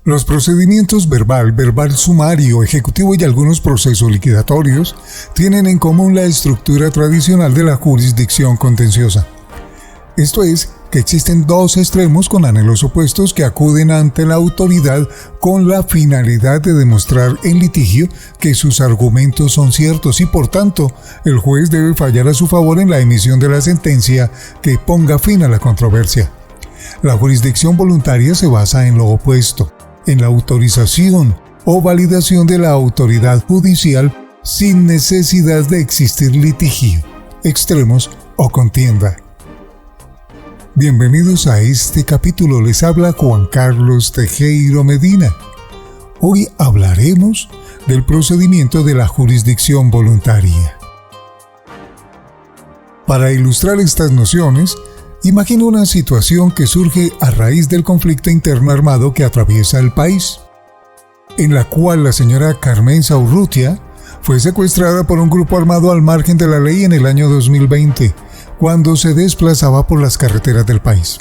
Los procedimientos verbal, verbal sumario, ejecutivo y algunos procesos liquidatorios tienen en común la estructura tradicional de la jurisdicción contenciosa. Esto es, que existen dos extremos con anhelos opuestos que acuden ante la autoridad con la finalidad de demostrar en litigio que sus argumentos son ciertos y por tanto el juez debe fallar a su favor en la emisión de la sentencia que ponga fin a la controversia. La jurisdicción voluntaria se basa en lo opuesto, en la autorización o validación de la autoridad judicial sin necesidad de existir litigio, extremos o contienda. Bienvenidos a este capítulo, les habla Juan Carlos Tejero Medina. Hoy hablaremos del procedimiento de la jurisdicción voluntaria. Para ilustrar estas nociones, imagino una situación que surge a raíz del conflicto interno armado que atraviesa el país, en la cual la señora Carmenza Urrutia fue secuestrada por un grupo armado al margen de la ley en el año 2020, cuando se desplazaba por las carreteras del país.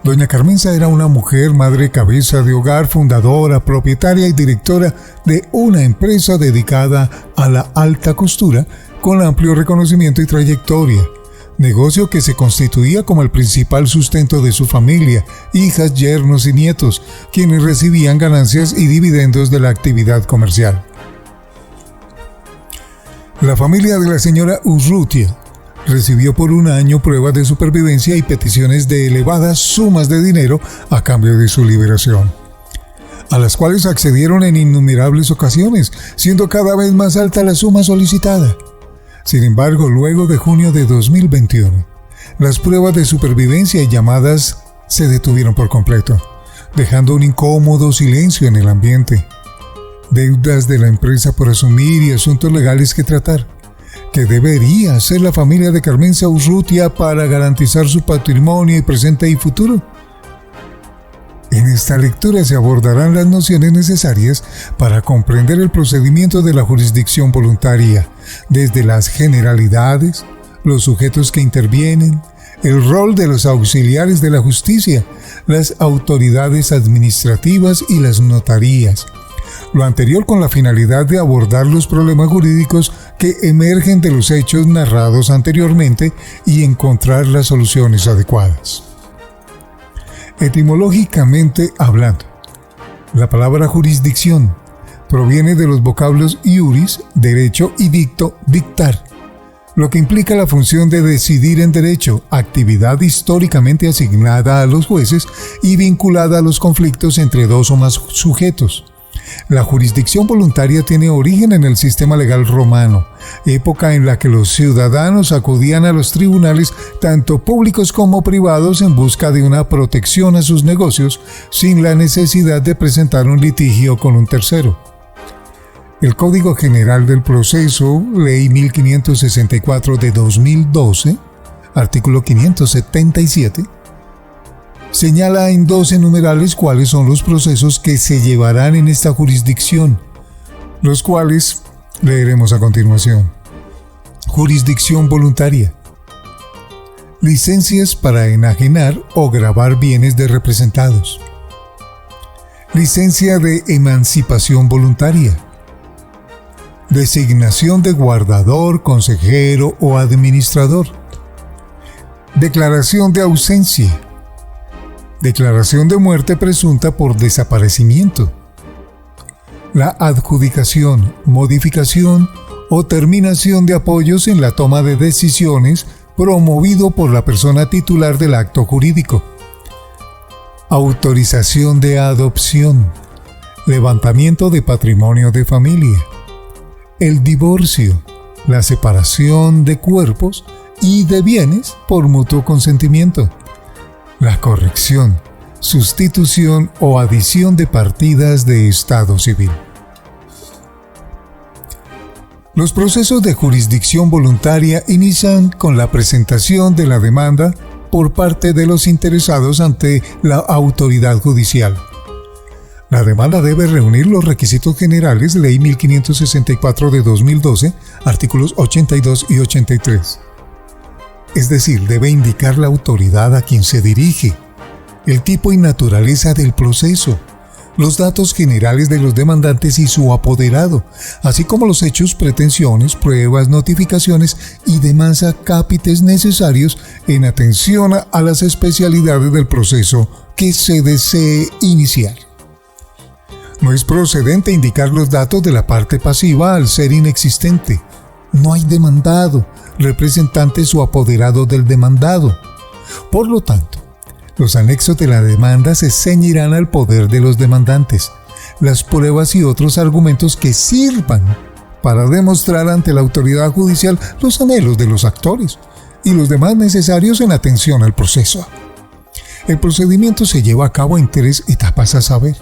Doña Carmenza era una mujer, madre cabeza de hogar, fundadora, propietaria y directora de una empresa dedicada a la alta costura con amplio reconocimiento y trayectoria, negocio que se constituía como el principal sustento de su familia, hijas, yernos y nietos, quienes recibían ganancias y dividendos de la actividad comercial. La familia de la señora Urrutia recibió por un año pruebas de supervivencia y peticiones de elevadas sumas de dinero a cambio de su liberación, a las cuales accedieron en innumerables ocasiones, siendo cada vez más alta la suma solicitada. Sin embargo, luego de junio de 2021, las pruebas de supervivencia y llamadas se detuvieron por completo, dejando un incómodo silencio en el ambiente. Deudas de la empresa por asumir y asuntos legales que tratar. ¿Qué debería hacer la familia de Carmenza Urrutia para garantizar su patrimonio y presente y futuro? En esta lectura se abordarán las nociones necesarias para comprender el procedimiento de la jurisdicción voluntaria, desde las generalidades, los sujetos que intervienen, el rol de los auxiliares de la justicia, las autoridades administrativas y las notarías. Lo anterior con la finalidad de abordar los problemas jurídicos que emergen de los hechos narrados anteriormente y encontrar las soluciones adecuadas. Etimológicamente hablando, la palabra jurisdicción proviene de los vocablos iuris, derecho, y dicto, dictar, lo que implica la función de decidir en derecho, actividad históricamente asignada a los jueces y vinculada a los conflictos entre dos o más sujetos. La jurisdicción voluntaria tiene origen en el sistema legal romano, época en la que los ciudadanos acudían a los tribunales, tanto públicos como privados, en busca de una protección a sus negocios, sin la necesidad de presentar un litigio con un tercero. El Código General del Proceso, Ley 1564 de 2012, artículo 577, señala en 12 numerales cuáles son los procesos que se llevarán en esta jurisdicción, los cuales leeremos a continuación. Jurisdicción voluntaria. Licencias para enajenar o gravar bienes de representados. Licencia de emancipación voluntaria. Designación de guardador, consejero o administrador. Declaración de ausencia. Declaración de muerte presunta por desaparecimiento. La adjudicación, modificación o terminación de apoyos en la toma de decisiones promovido por la persona titular del acto jurídico. Autorización de adopción. Levantamiento de patrimonio de familia. El divorcio. La separación de cuerpos y de bienes por mutuo consentimiento. La corrección, sustitución o adición de partidas de Estado civil. Los procesos de jurisdicción voluntaria inician con la presentación de la demanda por parte de los interesados ante la autoridad judicial. La demanda debe reunir los requisitos generales, Ley 1564 de 2012, artículos 82 y 83. Es decir, debe indicar la autoridad a quien se dirige, el tipo y naturaleza del proceso, los datos generales de los demandantes y su apoderado, así como los hechos, pretensiones, pruebas, notificaciones y demás acápites necesarios en atención a las especialidades del proceso que se desee iniciar. No es procedente indicar los datos de la parte pasiva al ser inexistente. No hay demandado, representantes o apoderados del demandado. Por lo tanto, los anexos de la demanda se ceñirán al poder de los demandantes, las pruebas y otros argumentos que sirvan para demostrar ante la autoridad judicial los anhelos de los actores y los demás necesarios en atención al proceso. El procedimiento se lleva a cabo en 3 etapas a saber.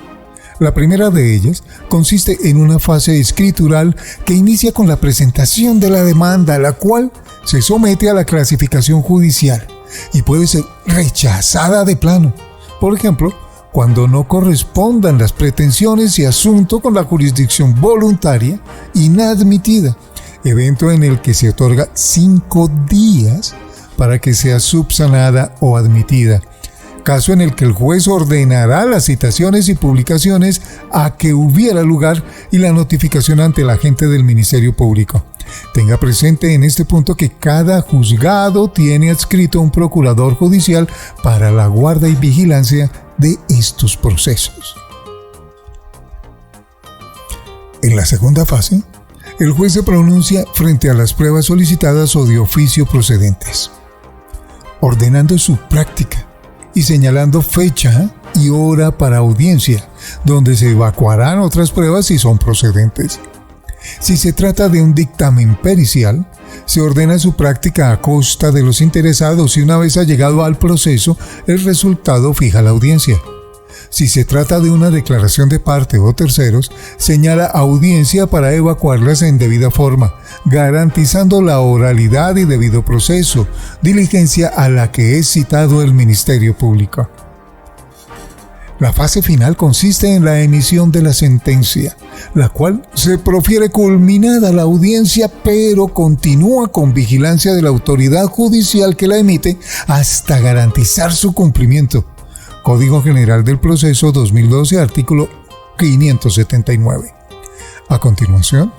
La primera de ellas consiste en una fase escritural que inicia con la presentación de la demanda, la cual se somete a la clasificación judicial y puede ser rechazada de plano. Por ejemplo, cuando no correspondan las pretensiones y asunto con la jurisdicción voluntaria inadmitida, evento en el que se otorga 5 días para que sea subsanada o admitida, caso en el que el juez ordenará las citaciones y publicaciones a que hubiera lugar y la notificación ante el agente del Ministerio Público. Tenga presente en este punto que cada juzgado tiene adscrito un procurador judicial para la guarda y vigilancia de estos procesos. En la segunda fase, el juez se pronuncia frente a las pruebas solicitadas o de oficio procedentes, ordenando su práctica y señalando fecha y hora para audiencia, donde se evacuarán otras pruebas si son procedentes. Si se trata de un dictamen pericial, se ordena su práctica a costa de los interesados y una vez ha llegado al proceso, el resultado fija la audiencia. Si se trata de una declaración de parte o terceros, señala audiencia para evacuarlas en debida forma, garantizando la oralidad y debido proceso, diligencia a la que es citado el Ministerio Público. La fase final consiste en la emisión de la sentencia, la cual se profiere culminada la audiencia, pero continúa con vigilancia de la autoridad judicial que la emite hasta garantizar su cumplimiento. Código General del Proceso 2012, artículo 579. A continuación,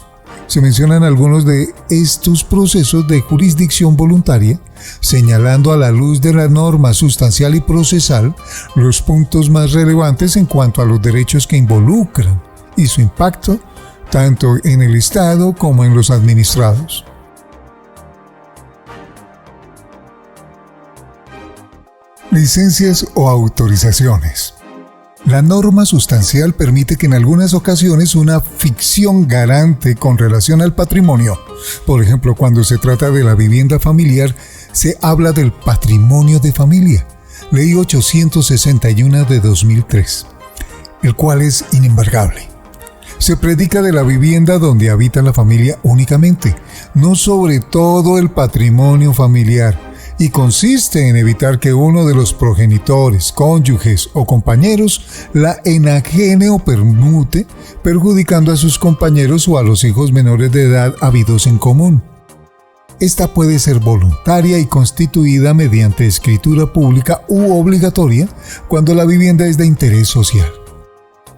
se mencionan algunos de estos procesos de jurisdicción voluntaria, señalando a la luz de la norma sustancial y procesal los puntos más relevantes en cuanto a los derechos que involucran y su impacto tanto en el Estado como en los administrados. Licencias o autorizaciones. La norma sustancial permite que en algunas ocasiones una ficción garante con relación al patrimonio, por ejemplo, cuando se trata de la vivienda familiar, se habla del patrimonio de familia, Ley 861 de 2003, el cual es inembargable. Se predica de la vivienda donde habita la familia únicamente, no sobre todo el patrimonio familiar, y consiste en evitar que uno de los progenitores, cónyuges o compañeros la enajene o permute, perjudicando a sus compañeros o a los hijos menores de edad habidos en común. Esta puede ser voluntaria y constituida mediante escritura pública u obligatoria cuando la vivienda es de interés social.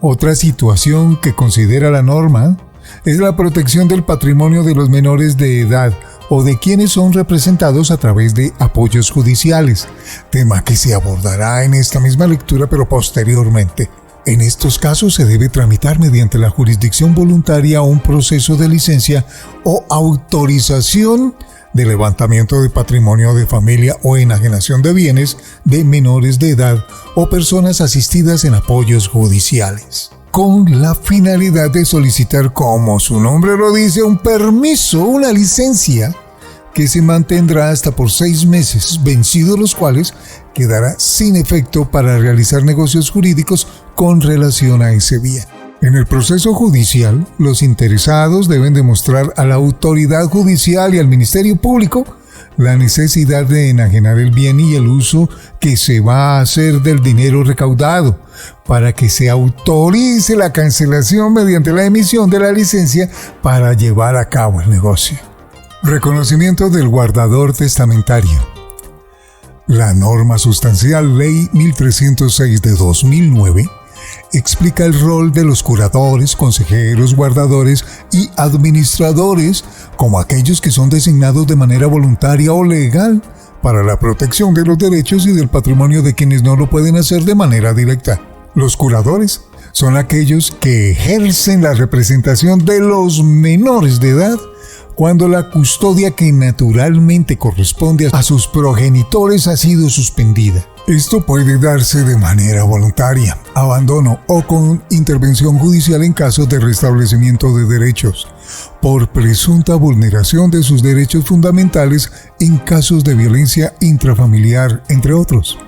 Otra situación que considera la norma es la protección del patrimonio de los menores de edad o de quienes son representados a través de apoyos judiciales, tema que se abordará en esta misma lectura pero posteriormente. En estos casos se debe tramitar mediante la jurisdicción voluntaria un proceso de licencia o autorización de levantamiento de patrimonio de familia o enajenación de bienes de menores de edad o personas asistidas en apoyos judiciales, con la finalidad de solicitar, como su nombre lo dice, un permiso, una licencia, que se mantendrá hasta por 6 meses, vencidos los cuales quedará sin efecto para realizar negocios jurídicos con relación a ese bien. En el proceso judicial, los interesados deben demostrar a la autoridad judicial y al Ministerio Público la necesidad de enajenar el bien y el uso que se va a hacer del dinero recaudado, para que se autorice la cancelación mediante la emisión de la licencia para llevar a cabo el negocio. Reconocimiento del guardador testamentario. La norma sustancial Ley 1306 de 2009 explica el rol de los curadores, consejeros, guardadores y administradores como aquellos que son designados de manera voluntaria o legal para la protección de los derechos y del patrimonio de quienes no lo pueden hacer de manera directa. Los curadores son aquellos que ejercen la representación de los menores de edad cuando la custodia que naturalmente corresponde a sus progenitores ha sido suspendida. Esto puede darse de manera voluntaria, abandono o con intervención judicial en casos de restablecimiento de derechos, por presunta vulneración de sus derechos fundamentales en casos de violencia intrafamiliar, entre otros.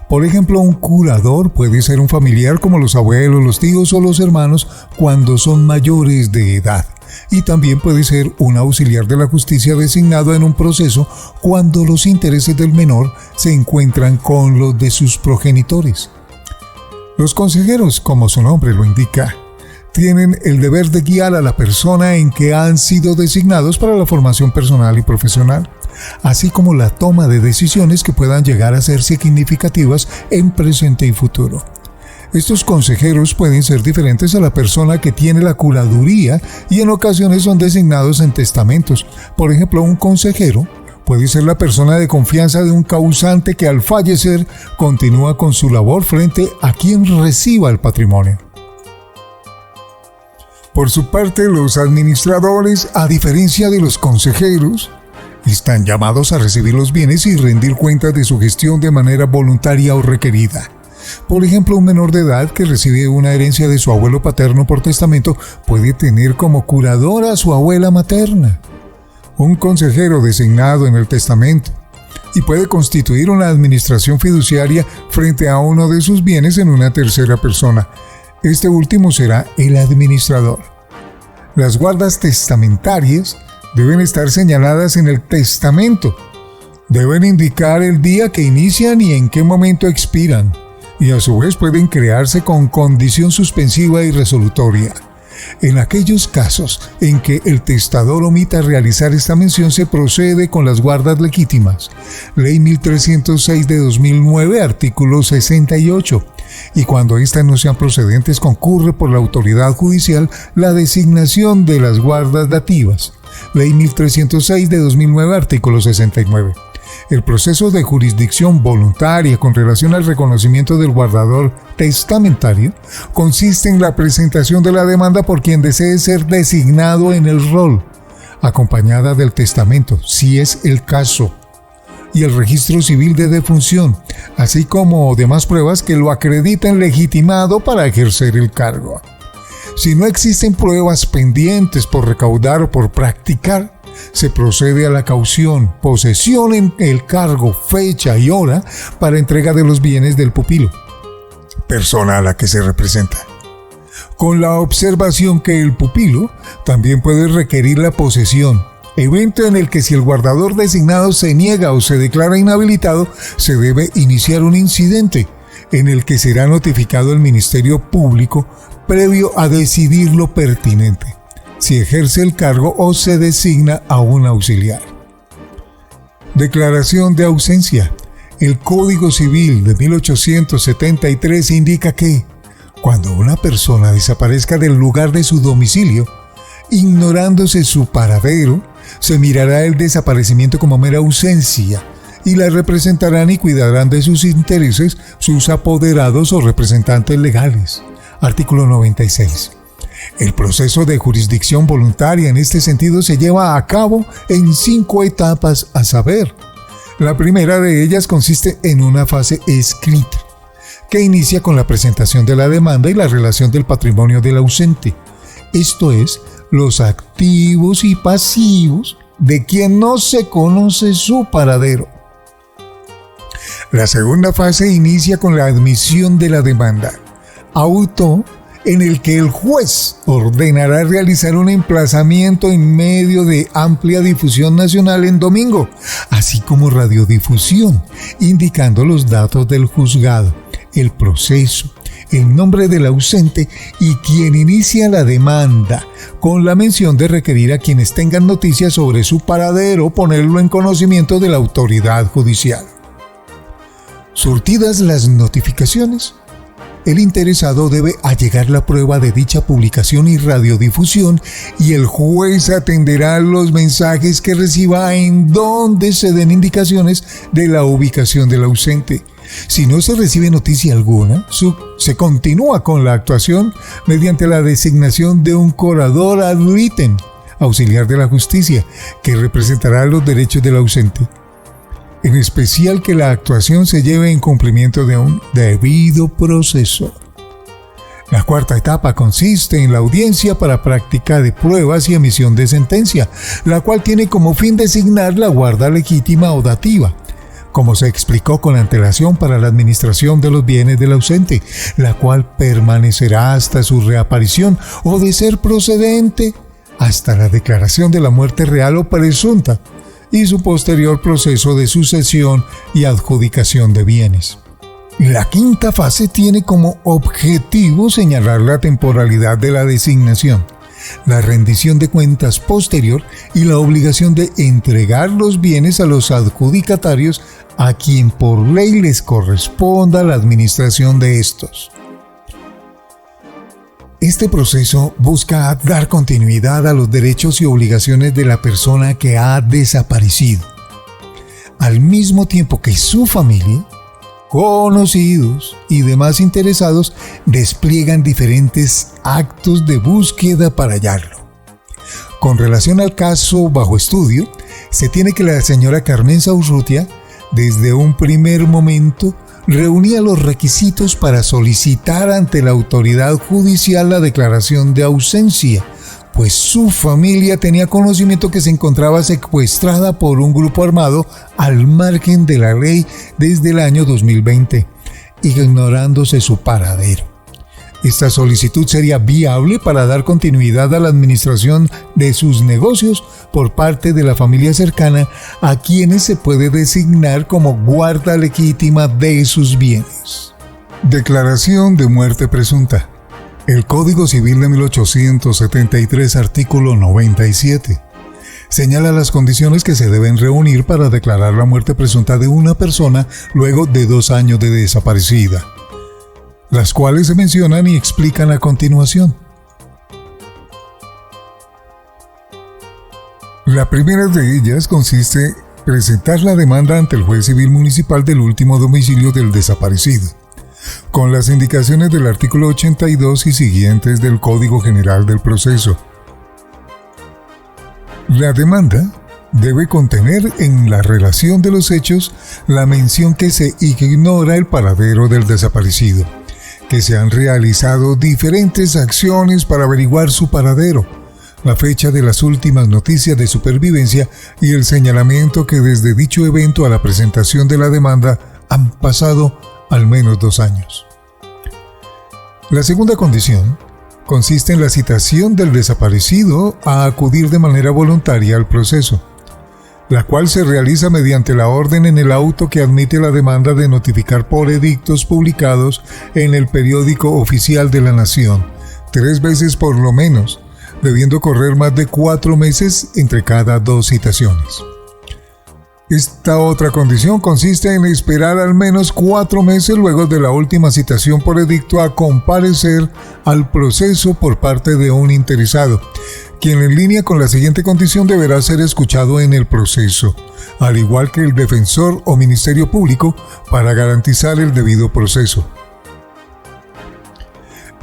Por ejemplo, un curador puede ser un familiar como los abuelos, los tíos o los hermanos cuando son mayores de edad. Y también puede ser un auxiliar de la justicia designado en un proceso cuando los intereses del menor se encuentran con los de sus progenitores. Los consejeros, como su nombre lo indica, tienen el deber de guiar a la persona en que han sido designados para la formación personal y profesional, así como la toma de decisiones que puedan llegar a ser significativas en presente y futuro. Estos consejeros pueden ser diferentes a la persona que tiene la curaduría y en ocasiones son designados en testamentos. Por ejemplo, un consejero puede ser la persona de confianza de un causante que al fallecer continúa con su labor frente a quien reciba el patrimonio. Por su parte, los administradores, a diferencia de los consejeros, están llamados a recibir los bienes y rendir cuentas de su gestión de manera voluntaria o requerida. Por ejemplo, un menor de edad que recibe una herencia de su abuelo paterno por testamento puede tener como curadora a su abuela materna, un consejero designado en el testamento, y puede constituir una administración fiduciaria frente a uno de sus bienes en una tercera persona. Este último será el administrador. Las guardas testamentarias deben estar señaladas en el testamento. Deben indicar el día que inician y en qué momento expiran. Y a su vez pueden crearse con condición suspensiva y resolutoria. En aquellos casos en que el testador omita realizar esta mención, se procede con las guardas legítimas. Ley 1306 de 2009, artículo 68. Y cuando éstas no sean procedentes, concurre por la autoridad judicial la designación de las guardas dativas. Ley 1306 de 2009, artículo 69. El proceso de jurisdicción voluntaria con relación al reconocimiento del guardador testamentario consiste en la presentación de la demanda por quien desee ser designado en el rol, acompañada del testamento, si es el caso, y el registro civil de defunción, así como demás pruebas que lo acrediten legitimado para ejercer el cargo. Si no existen pruebas pendientes por recaudar o por practicar, se procede a la caución, posesión en el cargo, fecha y hora para entrega de los bienes del pupilo, persona a la que se representa, con la observación que el pupilo también puede requerir la posesión, evento en el que si el guardador designado se niega o se declara inhabilitado, se debe iniciar un incidente en el que será notificado el Ministerio Público previo a decidir lo pertinente, si ejerce el cargo o se designa a un auxiliar. Declaración de ausencia. El Código Civil de 1873 indica que, cuando una persona desaparezca del lugar de su domicilio, ignorándose su paradero, se mirará el desaparecimiento como mera ausencia y la representarán y cuidarán de sus intereses sus apoderados o representantes legales. Artículo 96. El proceso de jurisdicción voluntaria en este sentido se lleva a cabo en 5 etapas, a saber, la primera de ellas consiste en una fase escrita, que inicia con la presentación de la demanda y la relación del patrimonio del ausente, esto es, los activos y pasivos de quien no se conoce su paradero. La segunda fase inicia con la admisión de la demanda, auto en el que el juez ordenará realizar un emplazamiento en medio de amplia difusión nacional en domingo, así como radiodifusión, indicando los datos del juzgado, el proceso, el nombre del ausente y quien inicia la demanda, con la mención de requerir a quienes tengan noticias sobre su paradero ponerlo en conocimiento de la autoridad judicial. Surtidas las notificaciones, el interesado debe allegar la prueba de dicha publicación y radiodifusión y el juez atenderá los mensajes que reciba en donde se den indicaciones de la ubicación del ausente. Si no se recibe noticia alguna, se continúa con la actuación mediante la designación de un curador ad litem, auxiliar de la justicia, que representará los derechos del ausente. En especial que la actuación se lleve en cumplimiento de un debido proceso. La cuarta etapa consiste en la audiencia para práctica de pruebas y emisión de sentencia, la cual tiene como fin designar la guarda legítima o dativa, como se explicó con antelación para la administración de los bienes del ausente, la cual permanecerá hasta su reaparición o, de ser procedente, hasta la declaración de la muerte real o presunta y su posterior proceso de sucesión y adjudicación de bienes. La quinta fase tiene como objetivo señalar la temporalidad de la designación, la rendición de cuentas posterior y la obligación de entregar los bienes a los adjudicatarios a quien por ley les corresponda la administración de estos. Este proceso busca dar continuidad a los derechos y obligaciones de la persona que ha desaparecido, al mismo tiempo que su familia, conocidos y demás interesados despliegan diferentes actos de búsqueda para hallarlo. Con relación al caso bajo estudio, se tiene que la señora Carmenza Urrutia, desde un primer momento, reunía los requisitos para solicitar ante la autoridad judicial la declaración de ausencia, pues su familia tenía conocimiento que se encontraba secuestrada por un grupo armado al margen de la ley desde el año 2020, ignorándose su paradero. Esta solicitud sería viable para dar continuidad a la administración de sus negocios por parte de la familia cercana a quienes se puede designar como guarda legítima de sus bienes. Declaración de muerte presunta. El Código Civil de 1873, artículo 97, señala las condiciones que se deben reunir para declarar la muerte presunta de una persona luego de 2 años de desaparecida, las cuales se mencionan y explican a continuación. La primera de ellas consiste en presentar la demanda ante el juez civil municipal del último domicilio del desaparecido, con las indicaciones del artículo 82 y siguientes del Código General del Proceso. La demanda debe contener en la relación de los hechos la mención que se ignora el paradero del desaparecido, que se han realizado diferentes acciones para averiguar su paradero, la fecha de las últimas noticias de supervivencia y el señalamiento que desde dicho evento a la presentación de la demanda han pasado al menos 2 años. La segunda condición consiste en la citación del desaparecido a acudir de manera voluntaria al proceso, la cual se realiza mediante la orden en el auto que admite la demanda de notificar por edictos publicados en el periódico oficial de la Nación, 3 veces por lo menos, debiendo correr más de 4 meses entre cada 2 citaciones. Esta otra condición consiste en esperar al menos 4 meses luego de la última citación por edicto a comparecer al proceso por parte de un interesado, quien en línea con la siguiente condición deberá ser escuchado en el proceso, al igual que el defensor o ministerio público, para garantizar el debido proceso.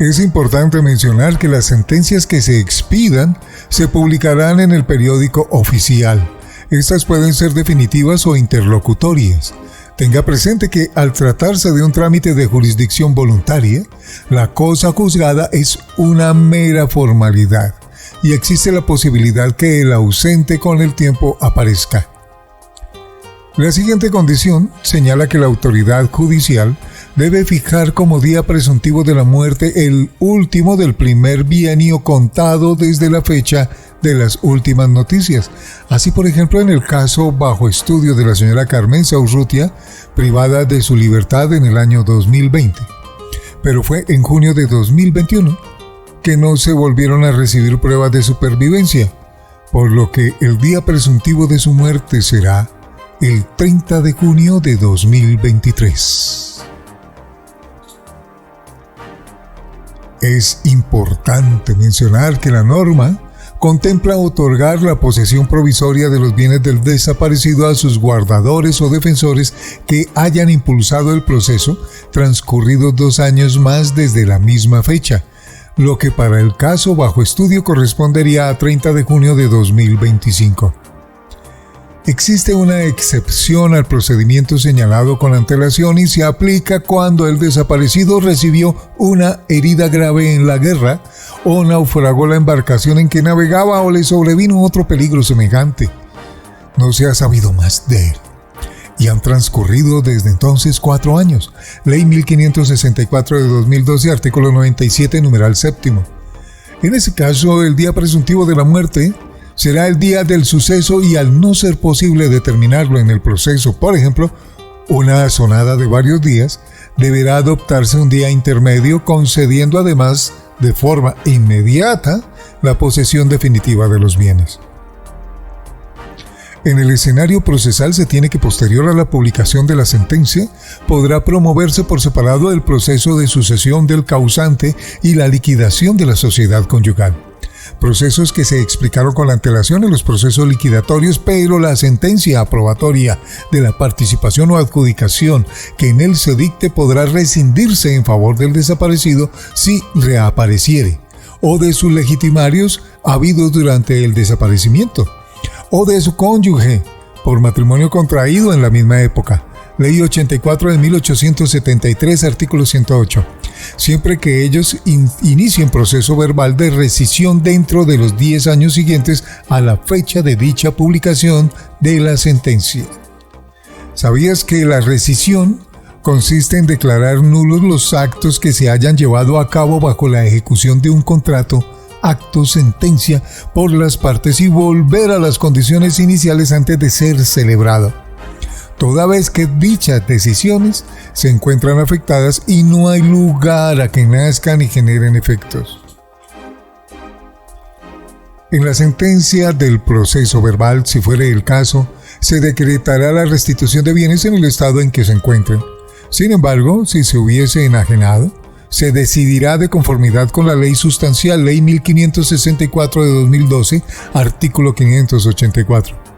Es importante mencionar que las sentencias que se expidan se publicarán en el periódico oficial. Estas pueden ser definitivas o interlocutorias. Tenga presente que al tratarse de un trámite de jurisdicción voluntaria, la cosa juzgada es una mera formalidad y existe la posibilidad que el ausente con el tiempo aparezca. La siguiente condición señala que la autoridad judicial debe fijar como día presuntivo de la muerte el último del primer bienio contado desde la fecha de las últimas noticias. Así, por ejemplo, en el caso bajo estudio de la señora Carmenza Urrutia, privada de su libertad en el año 2020. Pero fue en junio de 2021 que no se volvieron a recibir pruebas de supervivencia, por lo que el día presuntivo de su muerte será el 30 de junio de 2023. Es importante mencionar que la norma contempla otorgar la posesión provisoria de los bienes del desaparecido a sus guardadores o defensores que hayan impulsado el proceso transcurridos 2 años más desde la misma fecha, lo que para el caso bajo estudio correspondería a 30 de junio de 2025. Existe una excepción al procedimiento señalado con antelación y se aplica cuando el desaparecido recibió una herida grave en la guerra o naufragó la embarcación en que navegaba o le sobrevino otro peligro semejante. No se ha sabido más de él. Y han transcurrido desde entonces 4 años. Ley 1564 de 2012, artículo 97, numeral 7. En ese caso, el día presuntivo de la muerte será el día del suceso y al no ser posible determinarlo en el proceso, por ejemplo, una sonada de varios días, deberá adoptarse un día intermedio, concediendo además de forma inmediata la posesión definitiva de los bienes. En el escenario procesal se tiene que, posterior a la publicación de la sentencia, podrá promoverse por separado el proceso de sucesión del causante y la liquidación de la sociedad conyugal. Procesos que se explicaron con antelación en los procesos liquidatorios, pero la sentencia aprobatoria de la participación o adjudicación que en él se dicte podrá rescindirse en favor del desaparecido si reapareciere, o de sus legitimarios habidos durante el desaparecimiento, o de su cónyuge por matrimonio contraído en la misma época. Ley 84 de 1873, artículo 108. Siempre que ellos inicien proceso verbal de rescisión dentro de los 10 años siguientes a la fecha de dicha publicación de la sentencia. ¿Sabías que la rescisión consiste en declarar nulos los actos que se hayan llevado a cabo bajo la ejecución de un contrato, acto, sentencia por las partes y volver a las condiciones iniciales antes de ser celebrado, toda vez que dichas decisiones se encuentran afectadas y no hay lugar a que nazcan y generen efectos? En la sentencia del proceso verbal, si fuere el caso, se decretará la restitución de bienes en el estado en que se encuentren. Sin embargo, si se hubiese enajenado, se decidirá de conformidad con la ley sustancial, Ley 1564 de 2012, artículo 584.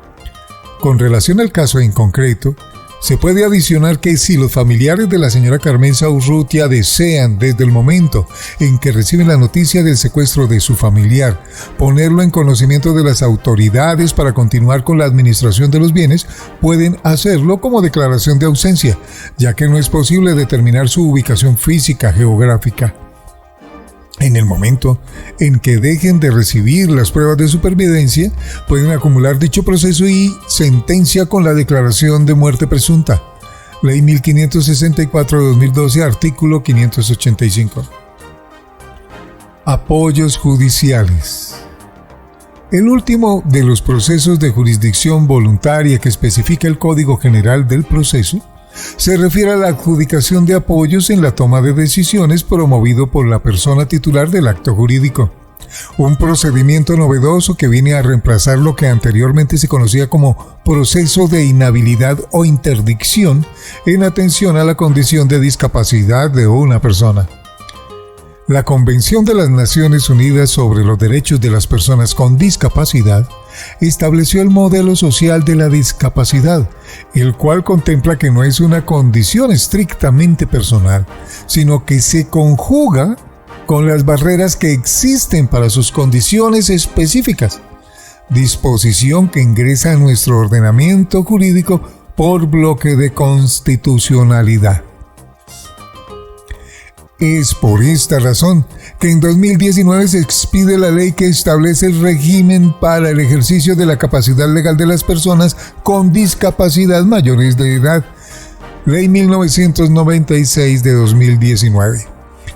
Con relación al caso en concreto, se puede adicionar que si los familiares de la señora Carmenza Urrutia desean, desde el momento en que reciben la noticia del secuestro de su familiar, ponerlo en conocimiento de las autoridades para continuar con la administración de los bienes, pueden hacerlo como declaración de ausencia, ya que no es posible determinar su ubicación física geográfica. En el momento en que dejen de recibir las pruebas de supervivencia, pueden acumular dicho proceso y sentencia con la declaración de muerte presunta. Ley 1564 de 2012, artículo 585. Apoyos judiciales. El último de los procesos de jurisdicción voluntaria que especifica el Código General del Proceso se refiere a la adjudicación de apoyos en la toma de decisiones promovido por la persona titular del acto jurídico. Un procedimiento novedoso que viene a reemplazar lo que anteriormente se conocía como proceso de inhabilidad o interdicción en atención a la condición de discapacidad de una persona. La Convención de las Naciones Unidas sobre los Derechos de las Personas con Discapacidad estableció el modelo social de la discapacidad, el cual contempla que no es una condición estrictamente personal, sino que se conjuga con las barreras que existen para sus condiciones específicas, disposición que ingresa a nuestro ordenamiento jurídico por bloque de constitucionalidad. Es por esta razón que en 2019 se expide la ley que establece el régimen para el ejercicio de la capacidad legal de las personas con discapacidad mayores de edad, Ley 1996 de 2019,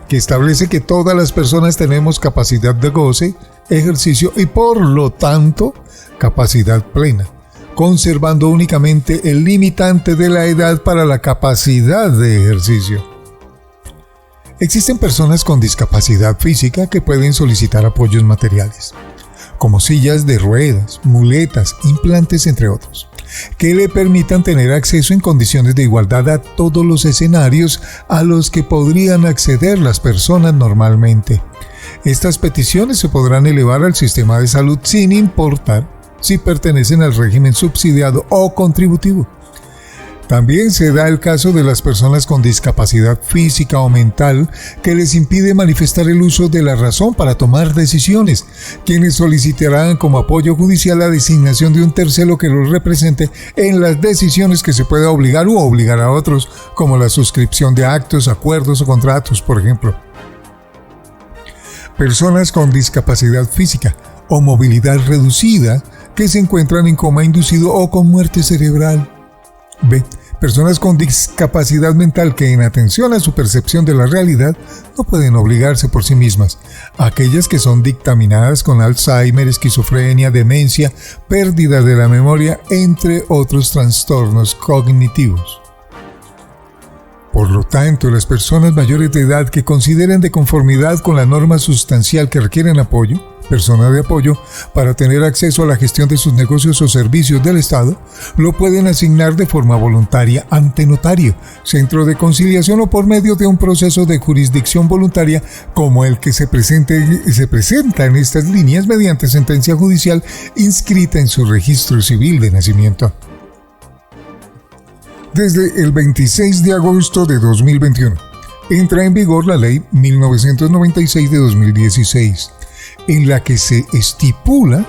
que establece que todas las personas tenemos capacidad de goce, ejercicio y por lo tanto capacidad plena, conservando únicamente el limitante de la edad para la capacidad de ejercicio. Existen personas con discapacidad física que pueden solicitar apoyos materiales, como sillas de ruedas, muletas, implantes, entre otros. que le permitan tener acceso en condiciones de igualdad a todos los escenarios a los que podrían acceder las personas normalmente. Estas peticiones se podrán elevar al sistema de salud sin importar si pertenecen al régimen subsidiado o contributivo. También se da el caso de las personas con discapacidad física o mental que les impide manifestar el uso de la razón para tomar decisiones, quienes solicitarán como apoyo judicial la designación de un tercero que los represente en las decisiones que se pueda obligar u obligar a otros, como la suscripción de actos, acuerdos o contratos, por ejemplo. Personas con discapacidad física o movilidad reducida que se encuentran en coma inducido o con muerte cerebral. B. Personas con discapacidad mental que en atención a su percepción de la realidad no pueden obligarse por sí mismas. Aquellas que son dictaminadas con Alzheimer, esquizofrenia, demencia, pérdida de la memoria, entre otros trastornos cognitivos. Por lo tanto, las personas mayores de edad que consideren de conformidad con la norma sustancial que requieren apoyo, persona de apoyo, para tener acceso a la gestión de sus negocios o servicios del Estado, lo pueden asignar de forma voluntaria ante notario, centro de conciliación o por medio de un proceso de jurisdicción voluntaria como el que se presenta en estas líneas mediante sentencia judicial inscrita en su registro civil de nacimiento. Desde el 26 de agosto de 2021, entra en vigor la Ley 1996 de 2016, en la que se estipula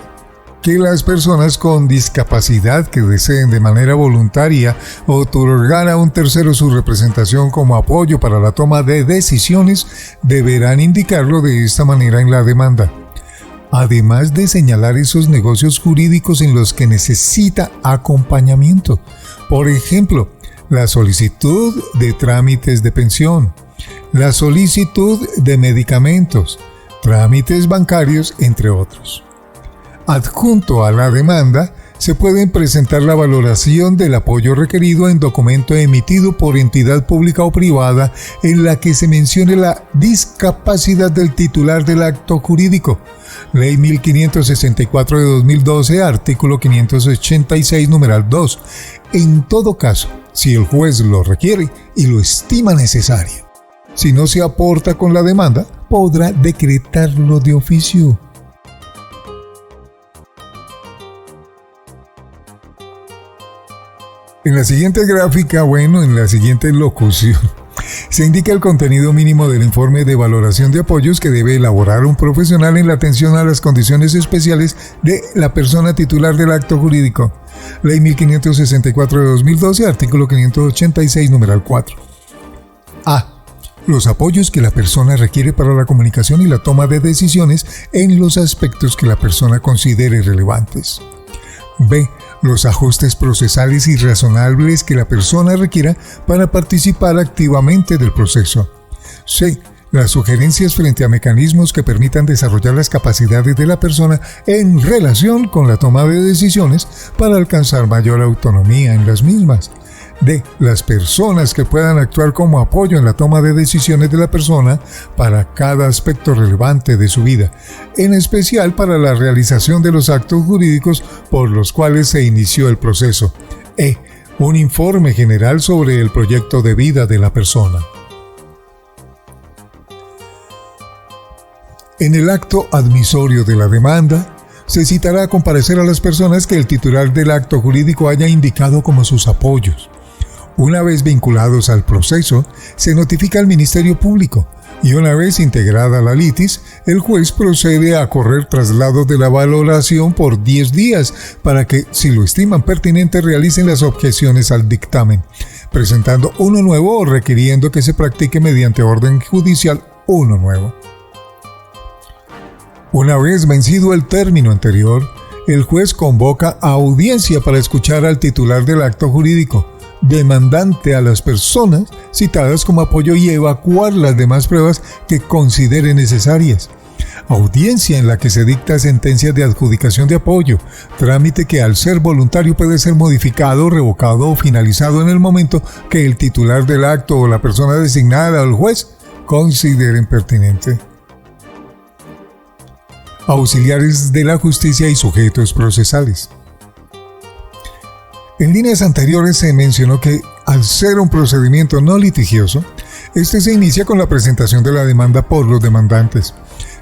que las personas con discapacidad que deseen de manera voluntaria otorgar a un tercero su representación como apoyo para la toma de decisiones deberán indicarlo de esta manera en la demanda, además de señalar esos negocios jurídicos en los que necesita acompañamiento. Por ejemplo, la solicitud de trámites de pensión, la solicitud de medicamentos, trámites bancarios, entre otros. Adjunto a la demanda, se pueden presentar la valoración del apoyo requerido en documento emitido por entidad pública o privada en la que se mencione la discapacidad del titular del acto jurídico. Ley 1564 de 2012, artículo 586, numeral 2. En todo caso, si el juez lo requiere y lo estima necesario. Si no se aporta con la demanda, podrá decretarlo de oficio. En la siguiente gráfica, en la siguiente locución, se indica el contenido mínimo del informe de valoración de apoyos que debe elaborar un profesional en la atención a las condiciones especiales de la persona titular del acto jurídico. Ley 1564 de 2012, artículo 586, numeral 4. A. Los apoyos que la persona requiere para la comunicación y la toma de decisiones en los aspectos que la persona considere relevantes. B. Los ajustes procesales y razonables que la persona requiera para participar activamente del proceso. C. Las sugerencias frente a mecanismos que permitan desarrollar las capacidades de la persona en relación con la toma de decisiones para alcanzar mayor autonomía en las mismas. D. Las personas que puedan actuar como apoyo en la toma de decisiones de la persona para cada aspecto relevante de su vida, en especial para la realización de los actos jurídicos por los cuales se inició el proceso. E. Un informe general sobre el proyecto de vida de la persona. En el acto admisorio de la demanda, se citará a comparecer a las personas que el titular del acto jurídico haya indicado como sus apoyos. Una vez vinculados al proceso, se notifica al Ministerio Público y una vez integrada la litis, el juez procede a correr traslado de la valoración por 10 días para que, si lo estiman pertinente, realicen las objeciones al dictamen, presentando uno nuevo o requiriendo que se practique mediante orden judicial uno nuevo. Una vez vencido el término anterior, el juez convoca a audiencia para escuchar al titular del acto jurídico, demandante a las personas citadas como apoyo y evacuar las demás pruebas que considere necesarias. Audiencia en la que se dicta sentencia de adjudicación de apoyo, trámite que al ser voluntario puede ser modificado, revocado o finalizado en el momento que el titular del acto o la persona designada al juez consideren pertinente. Auxiliares de la justicia y sujetos procesales. En líneas anteriores se mencionó que, al ser un procedimiento no litigioso, este se inicia con la presentación de la demanda por los demandantes,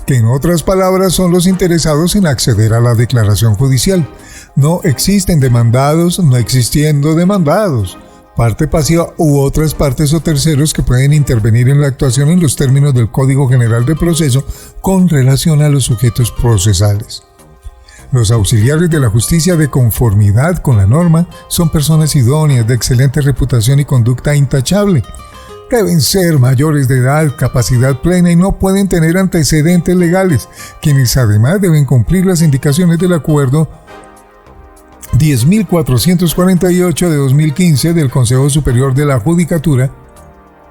que en otras palabras son los interesados en acceder a la declaración judicial. No existen demandados, no existiendo demandados, parte pasiva u otras partes o terceros que pueden intervenir en la actuación en los términos del Código General de Proceso con relación a los sujetos procesales. Los auxiliares de la justicia de conformidad con la norma son personas idóneas, de excelente reputación y conducta intachable. Deben ser mayores de edad, capacidad plena y no pueden tener antecedentes legales, quienes además deben cumplir las indicaciones del acuerdo 10.448 de 2015 del Consejo Superior de la Judicatura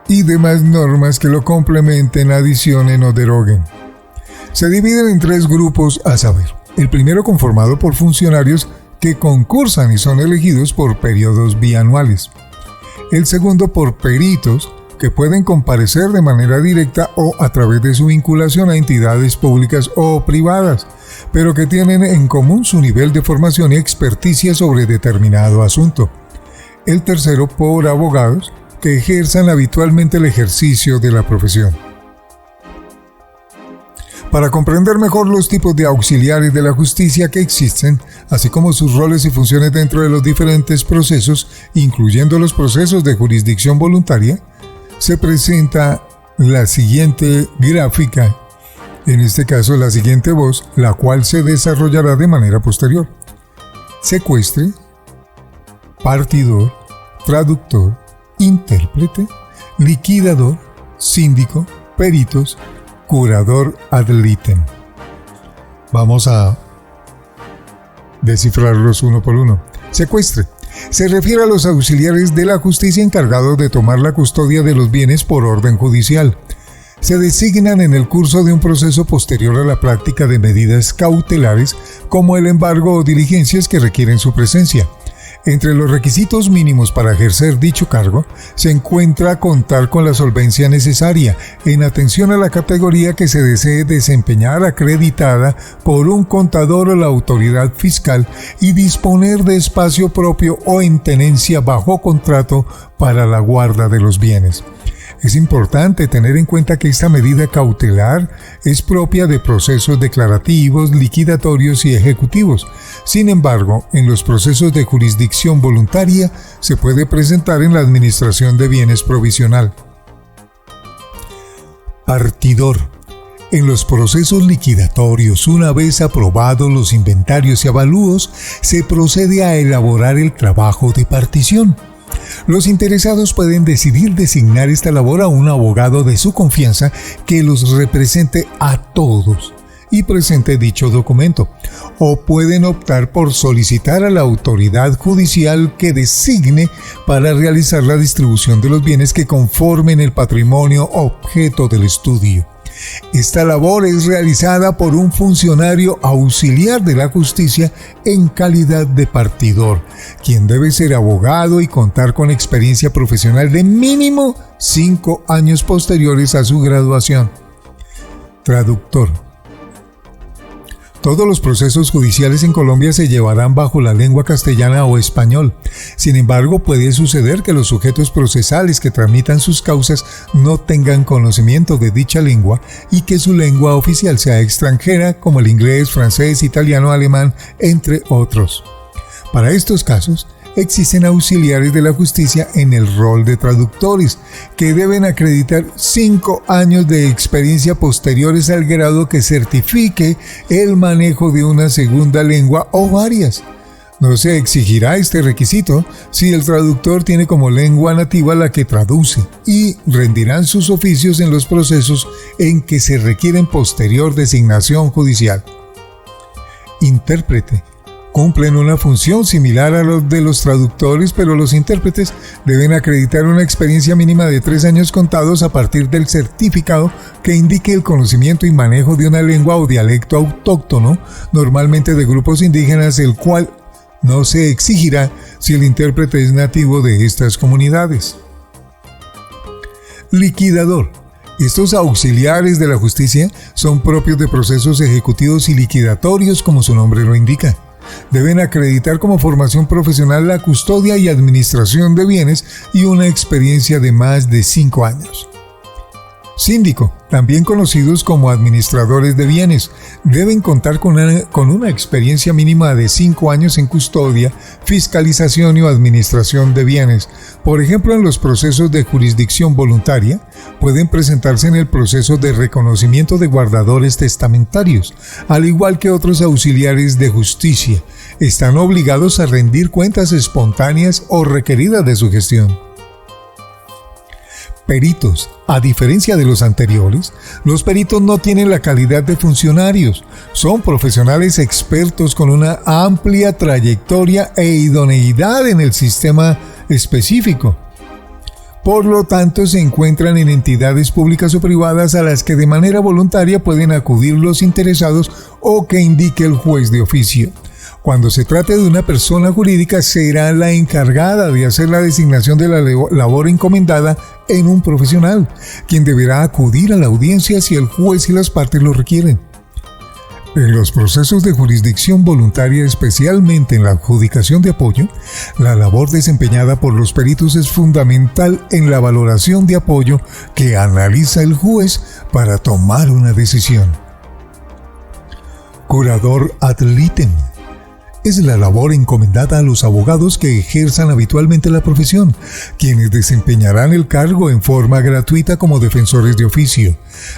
y demás normas que lo complementen, adicionen o deroguen. Se dividen en 3 grupos, a saber: el primero conformado por funcionarios que concursan y son elegidos por periodos bianuales. El segundo por peritos que pueden comparecer de manera directa o a través de su vinculación a entidades públicas o privadas, pero que tienen en común su nivel de formación y experticia sobre determinado asunto. El tercero por abogados que ejerzan habitualmente el ejercicio de la profesión. Para comprender mejor los tipos de auxiliares de la justicia que existen, así como sus roles y funciones dentro de los diferentes procesos, incluyendo los procesos de jurisdicción voluntaria, se presenta la siguiente gráfica, en este caso la siguiente voz, la cual se desarrollará de manera posterior: secuestre, partidor, traductor, intérprete, liquidador, síndico, peritos, curador ad litem. Vamos a descifrarlos uno por uno. Secuestre se refiere a los auxiliares de la justicia encargados de tomar la custodia de los bienes por orden judicial. Se designan en el curso de un proceso posterior a la práctica de medidas cautelares, como el embargo o diligencias que requieren su presencia. Entre los requisitos mínimos para ejercer dicho cargo se encuentra contar con la solvencia necesaria, en atención a la categoría que se desee desempeñar, acreditada por un contador o la autoridad fiscal, y disponer de espacio propio o en tenencia bajo contrato para la guarda de los bienes. Es importante tener en cuenta que esta medida cautelar es propia de procesos declarativos, liquidatorios y ejecutivos. Sin embargo, en los procesos de jurisdicción voluntaria se puede presentar en la administración de bienes provisional. Partidor. En los procesos liquidatorios, una vez aprobados los inventarios y avalúos, se procede a elaborar el trabajo de partición. Los interesados pueden decidir designar esta labor a un abogado de su confianza que los represente a todos y presente dicho documento, o pueden optar por solicitar a la autoridad judicial que designe para realizar la distribución de los bienes que conformen el patrimonio objeto del estudio. Esta labor es realizada por un funcionario auxiliar de la justicia en calidad de partidor, quien debe ser abogado y contar con experiencia profesional de mínimo 5 años posteriores a su graduación. Traductor. Todos los procesos judiciales en Colombia se llevarán bajo la lengua castellana o español. Sin embargo, puede suceder que los sujetos procesales que tramitan sus causas no tengan conocimiento de dicha lengua y que su lengua oficial sea extranjera, como el inglés, francés, italiano, alemán, entre otros. Para estos casos, existen auxiliares de la justicia en el rol de traductores, que deben acreditar 5 años de experiencia posteriores al grado que certifique el manejo de una segunda lengua o varias. No se exigirá este requisito si el traductor tiene como lengua nativa la que traduce, y rendirán sus oficios en los procesos en que se requieren posterior designación judicial. Intérprete. Cumplen una función similar a la de los traductores, pero los intérpretes deben acreditar una experiencia mínima de 3 años contados a partir del certificado que indique el conocimiento y manejo de una lengua o dialecto autóctono, normalmente de grupos indígenas, el cual no se exigirá si el intérprete es nativo de estas comunidades. Liquidador. Estos auxiliares de la justicia son propios de procesos ejecutivos y liquidatorios, como su nombre lo indica. Deben acreditar como formación profesional la custodia y administración de bienes y una experiencia de más de 5 años. Síndico, también conocidos como administradores de bienes, deben contar con una experiencia mínima de 5 años en custodia, fiscalización y administración de bienes. Por ejemplo, en los procesos de jurisdicción voluntaria, pueden presentarse en el proceso de reconocimiento de guardadores testamentarios, al igual que otros auxiliares de justicia. Están obligados a rendir cuentas espontáneas o requeridas de su gestión. Peritos. A diferencia de los anteriores, los peritos no tienen la calidad de funcionarios. Son profesionales expertos con una amplia trayectoria e idoneidad en el sistema específico. Por lo tanto, se encuentran en entidades públicas o privadas a las que de manera voluntaria pueden acudir los interesados o que indique el juez de oficio. Cuando se trate de una persona jurídica, será la encargada de hacer la designación de la labor encomendada en un profesional, quien deberá acudir a la audiencia si el juez y las partes lo requieren. En los procesos de jurisdicción voluntaria, especialmente en la adjudicación de apoyo, la labor desempeñada por los peritos es fundamental en la valoración de apoyo que analiza el juez para tomar una decisión. Curador ad litem. Es la labor encomendada a los abogados que ejerzan habitualmente la profesión, quienes desempeñarán el cargo en forma gratuita como defensores de oficio.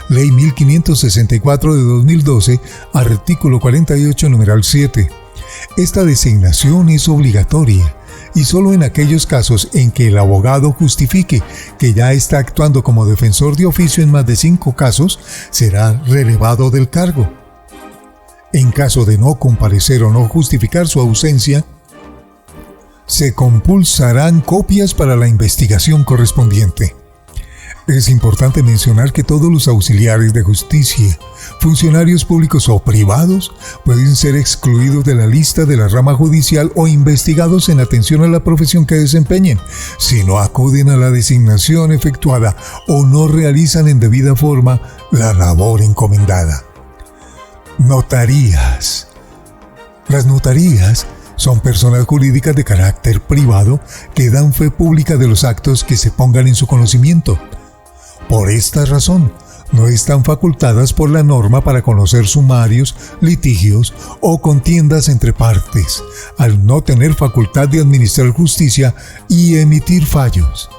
Ley 1564 de 2012, artículo 48, numeral 7. Esta designación es obligatoria y solo en aquellos casos en que el abogado justifique que ya está actuando como defensor de oficio en más de 5 casos, será relevado del cargo. En caso de no comparecer o no justificar su ausencia, se compulsarán copias para la investigación correspondiente. Es importante mencionar que todos los auxiliares de justicia, funcionarios públicos o privados, pueden ser excluidos de la lista de la rama judicial o investigados en atención a la profesión que desempeñen, si no acuden a la designación efectuada o no realizan en debida forma la labor encomendada. Notarías. Las notarías son personas jurídicas de carácter privado que dan fe pública de los actos que se pongan en su conocimiento. Por esta razón, no están facultadas por la norma para conocer sumarios, litigios o contiendas entre partes, al no tener facultad de administrar justicia y emitir fallos.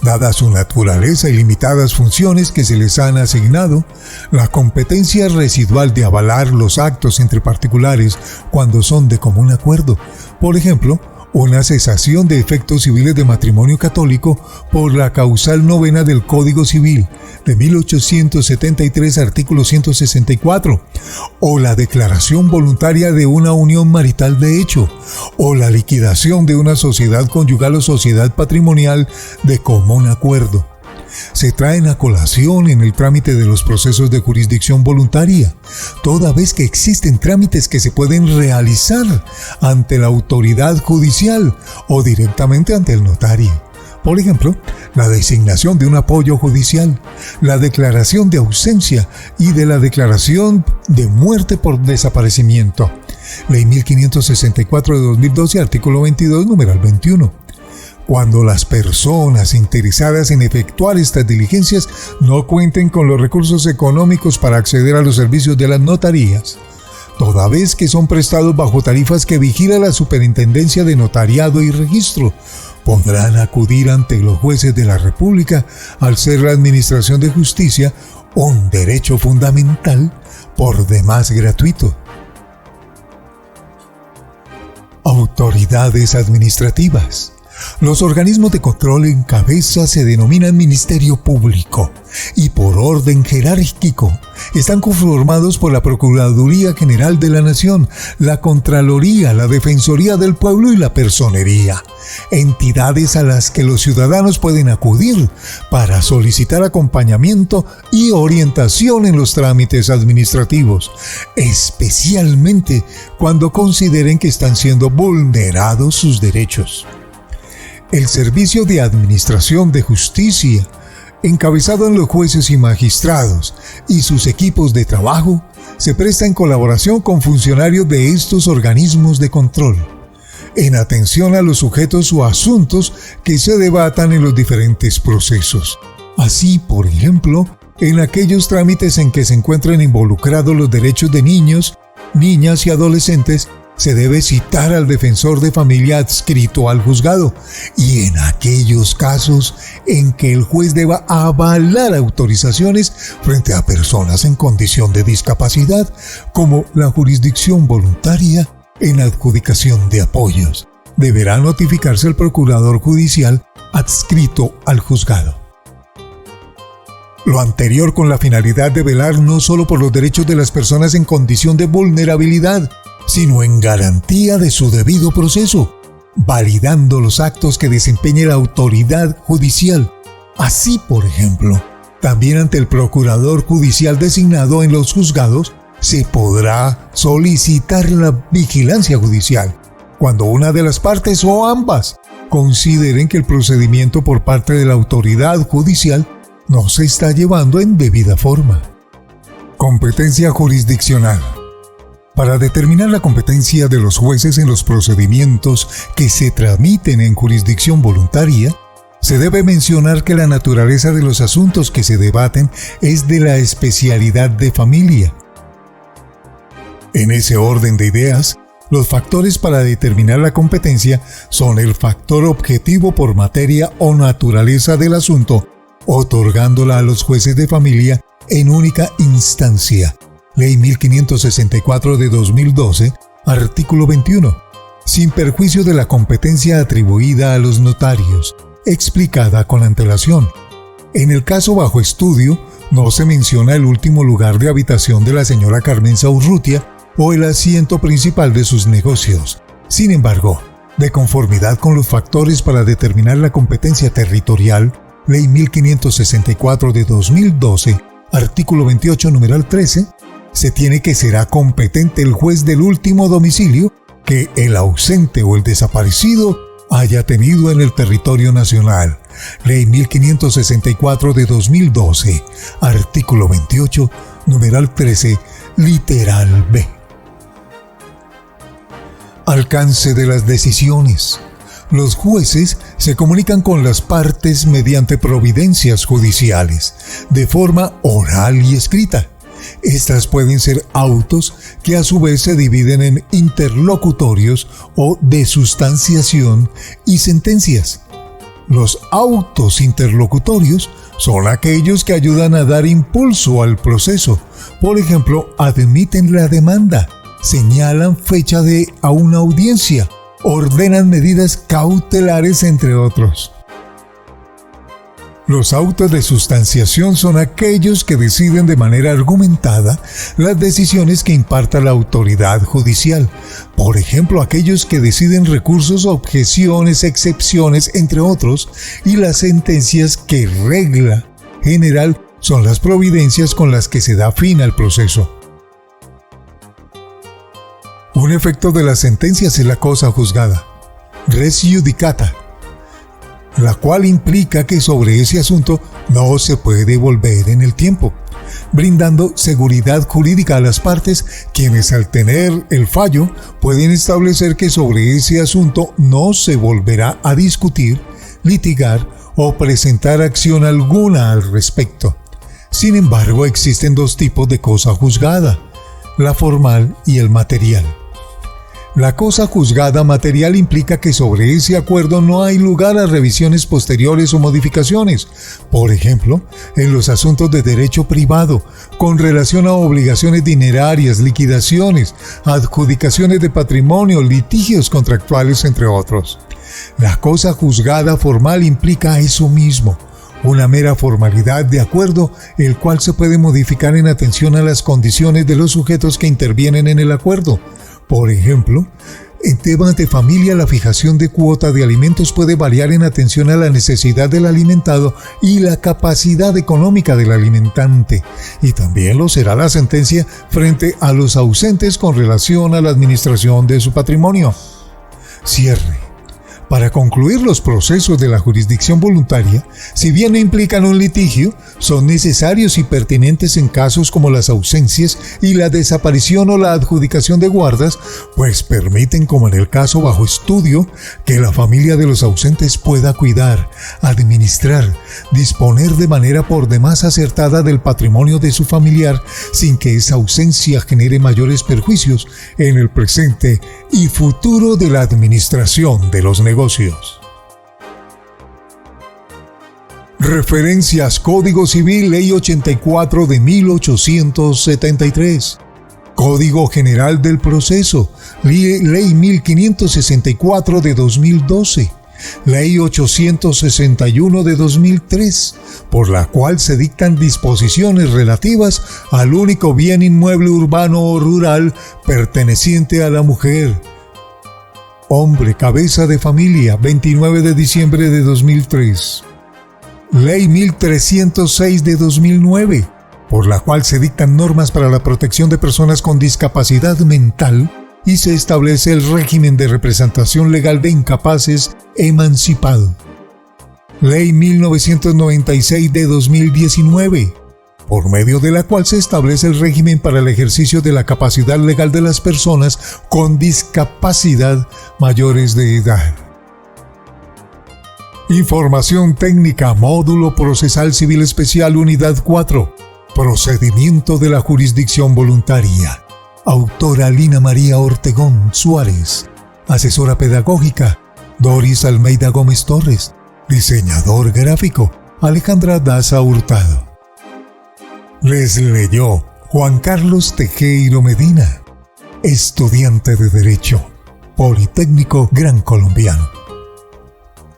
Dada su naturaleza y limitadas funciones que se les han asignado, la competencia residual de avalar los actos entre particulares cuando son de común acuerdo, por ejemplo, una cesación de efectos civiles de matrimonio católico por la causal novena del Código Civil de 1873, artículo 164, o la declaración voluntaria de una unión marital de hecho, o la liquidación de una sociedad conyugal o sociedad patrimonial de común acuerdo. Se traen a colación en el trámite de los procesos de jurisdicción voluntaria, toda vez que existen trámites que se pueden realizar ante la autoridad judicial o directamente ante el notario. Por ejemplo, la designación de un apoyo judicial, la declaración de ausencia y de la declaración de muerte por desaparecimiento. Ley 1564 de 2012, artículo 22, numeral 21. Cuando las personas interesadas en efectuar estas diligencias no cuenten con los recursos económicos para acceder a los servicios de las notarías, toda vez que son prestados bajo tarifas que vigila la Superintendencia de Notariado y Registro, podrán acudir ante los jueces de la República al ser la administración de justicia un derecho fundamental por demás gratuito. Autoridades administrativas. Los organismos de control en cabeza se denominan Ministerio Público y por orden jerárquico están conformados por la Procuraduría General de la Nación, la Contraloría, la Defensoría del Pueblo y la Personería, entidades a las que los ciudadanos pueden acudir para solicitar acompañamiento y orientación en los trámites administrativos, especialmente cuando consideren que están siendo vulnerados sus derechos. El Servicio de Administración de Justicia, encabezado en los jueces y magistrados y sus equipos de trabajo, se presta en colaboración con funcionarios de estos organismos de control, en atención a los sujetos o asuntos que se debatan en los diferentes procesos. Así, por ejemplo, en aquellos trámites en que se encuentran involucrados los derechos de niños, niñas y adolescentes, se debe citar al defensor de familia adscrito al juzgado, y en aquellos casos en que el juez deba avalar autorizaciones frente a personas en condición de discapacidad, como la jurisdicción voluntaria en adjudicación de apoyos, deberá notificarse al procurador judicial adscrito al juzgado. Lo anterior con la finalidad de velar no solo por los derechos de las personas en condición de vulnerabilidad, sino en garantía de su debido proceso, validando los actos que desempeñe la autoridad judicial. Así, por ejemplo, también ante el procurador judicial designado en los juzgados, se podrá solicitar la vigilancia judicial, cuando una de las partes o ambas consideren que el procedimiento por parte de la autoridad judicial no se está llevando en debida forma. Competencia jurisdiccional. Para determinar la competencia de los jueces en los procedimientos que se tramiten en jurisdicción voluntaria, se debe mencionar que la naturaleza de los asuntos que se debaten es de la especialidad de familia. En ese orden de ideas, los factores para determinar la competencia son el factor objetivo por materia o naturaleza del asunto, otorgándola a los jueces de familia en única instancia. Ley 1564 de 2012, artículo 21, sin perjuicio de la competencia atribuida a los notarios, explicada con antelación. En el caso bajo estudio, no se menciona el último lugar de habitación de la señora Carmenza Urrutia o el asiento principal de sus negocios. Sin embargo, de conformidad con los factores para determinar la competencia territorial, Ley 1564 de 2012, artículo 28, numeral 13, se tiene que será competente el juez del último domicilio que el ausente o el desaparecido haya tenido en el territorio nacional. Ley 1564 de 2012, artículo 28, numeral 13, literal B. Alcance de las decisiones. Los jueces se comunican con las partes mediante providencias judiciales, de forma oral y escrita. Estas pueden ser autos que a su vez se dividen en interlocutorios o de sustanciación y sentencias. Los autos interlocutorios son aquellos que ayudan a dar impulso al proceso. Por ejemplo, admiten la demanda, señalan fecha a una audiencia, ordenan medidas cautelares, entre otros. Los autos de sustanciación son aquellos que deciden de manera argumentada las decisiones que imparta la autoridad judicial. Por ejemplo, aquellos que deciden recursos, objeciones, excepciones, entre otros, y las sentencias que regla general son las providencias con las que se da fin al proceso. Un efecto de las sentencias es la cosa juzgada, res judicata, la cual implica que sobre ese asunto no se puede volver en el tiempo, brindando seguridad jurídica a las partes, quienes al tener el fallo pueden establecer que sobre ese asunto no se volverá a discutir, litigar o presentar acción alguna al respecto. Sin embargo, existen dos tipos de cosa juzgada, la formal y el material. La cosa juzgada material implica que sobre ese acuerdo no hay lugar a revisiones posteriores o modificaciones. Por ejemplo, en los asuntos de derecho privado, con relación a obligaciones dinerarias, liquidaciones, adjudicaciones de patrimonio, litigios contractuales, entre otros. La cosa juzgada formal implica eso mismo, una mera formalidad de acuerdo, el cual se puede modificar en atención a las condiciones de los sujetos que intervienen en el acuerdo. Por ejemplo, en temas de familia, la fijación de cuota de alimentos puede variar en atención a la necesidad del alimentado y la capacidad económica del alimentante, y también lo será la sentencia frente a los ausentes con relación a la administración de su patrimonio. Cierre. Para concluir los procesos de la jurisdicción voluntaria, si bien no implican un litigio, son necesarios y pertinentes en casos como las ausencias y la desaparición o la adjudicación de guardas, pues permiten, como en el caso bajo estudio, que la familia de los ausentes pueda cuidar, administrar, disponer de manera por demás acertada del patrimonio de su familiar sin que esa ausencia genere mayores perjuicios en el presente y futuro de la administración de los negocios. Referencias: Código Civil, Ley 84 de 1873. Código General del Proceso, Ley 1564 de 2012. Ley 861 de 2003, por la cual se dictan disposiciones relativas al único bien inmueble urbano o rural perteneciente a la mujer. Hombre, cabeza de familia, 29 de diciembre de 2003. Ley 1306 de 2009, por la cual se dictan normas para la protección de personas con discapacidad mental y se establece el régimen de representación legal de incapaces emancipado. Ley 1996 de 2019, por medio de la cual se establece el régimen para el ejercicio de la capacidad legal de las personas con discapacidad mayores de edad. Información técnica, Módulo Procesal Civil Especial, Unidad 4. Procedimiento de la jurisdicción voluntaria. Autora: Lina María Ortegón Suárez. Asesora pedagógica: Doris Almeida Gómez Torres. Diseñador gráfico: Alejandra Daza Hurtado. Les leyó Juan Carlos Tejero Medina, estudiante de Derecho, Politécnico Gran Colombiano.